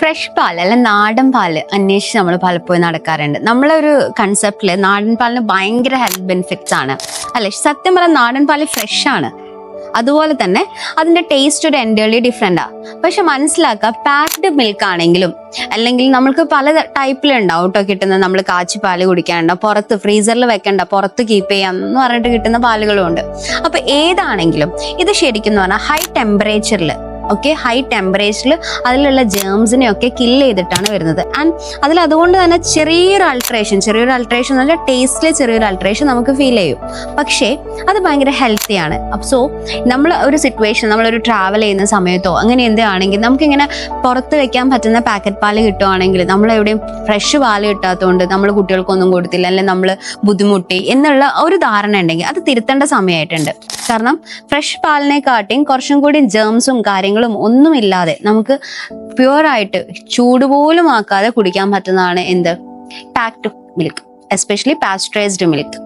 Fresh പാൽ അല്ലെ നാടൻ പാല് അന്വേഷിച്ച് നമ്മൾ പലപ്പോഴും നടക്കാറുണ്ട്. നമ്മളൊരു കൺസെപ്റ്റില് നാടൻ പാലിന് ഭയങ്കര ഹെൽത്ത് ബെനിഫിറ്റ്സ് ആണ് അല്ലെ. സത്യം പറഞ്ഞാൽ നാടൻ പാല് ഫ്രഷ് ആണ്, അതുപോലെ തന്നെ അതിന്റെ ടേസ്റ്റ് ഒരു എൻറ്റയർലി ഡിഫറെൻ്റാ. പക്ഷെ മനസ്സിലാക്കുക, പാക്ഡ് മിൽക്ക് ആണെങ്കിലും അല്ലെങ്കിൽ നമ്മൾക്ക് പല ടൈപ്പിലുണ്ടാവും കേട്ടോ കിട്ടുന്നത്. നമ്മൾ കാച്ചി പാല് കുടിക്കാനുണ്ടോ, പുറത്ത് ഫ്രീസറിൽ വെക്കണ്ട, പുറത്ത് കീപ്പ് ചെയ്യാം എന്ന് പറഞ്ഞിട്ട് കിട്ടുന്ന പാലുകളും ഉണ്ട്. അപ്പൊ ഏതാണെങ്കിലും ഇത് ശരിക്കും എന്ന് പറഞ്ഞാൽ ഹൈ ടെമ്പറേച്ചറിൽ ഹൈ ടെമ്പറേച്ചറിൽ അതിലുള്ള ജേംസിനെ ഒക്കെ കില്ല് ചെയ്തിട്ടാണ് വരുന്നത്. ആൻഡ് അതുകൊണ്ട് തന്നെ ചെറിയൊരു അൾട്രേഷൻ എന്ന് പറഞ്ഞാൽ ടേസ്റ്റിലെ ചെറിയൊരു അൾട്രേഷൻ നമുക്ക് ഫീൽ ചെയ്യും. പക്ഷേ അത് ഭയങ്കര ഹെൽത്തിയാണ്. സോ നമ്മൾ ഒരു സിറ്റുവേഷൻ, നമ്മളൊരു ട്രാവൽ ചെയ്യുന്ന സമയത്തോ അങ്ങനെ എന്താണെങ്കിൽ നമുക്കിങ്ങനെ പുറത്ത് വെക്കാൻ പറ്റുന്ന പാക്കറ്റ് പാല് കിട്ടുവാണെങ്കിൽ, നമ്മൾ എവിടെയും ഫ്രഷ് പാല് കിട്ടാത്തതുകൊണ്ട് നമ്മൾ കുട്ടികൾക്കൊന്നും കൊടുത്തില്ല, അല്ലെങ്കിൽ നമ്മൾ ബുദ്ധിമുട്ടി എന്നുള്ള ഒരു ധാരണ ഉണ്ടെങ്കിൽ അത് തിരുത്തേണ്ട സമയമായിട്ടുണ്ട്. കാരണം ഫ്രഷ് പാലിനെക്കാട്ടിയും കുറച്ചും കൂടി ജേംസും കാര്യങ്ങളും ഒന്നുമില്ലാതെ നമുക്ക് പ്യുവറായിട്ട് ചൂട് പോലും ആക്കാതെ കുടിക്കാൻ പറ്റുന്നതാണ് എന്ത്, packed milk, especially pasteurised milk.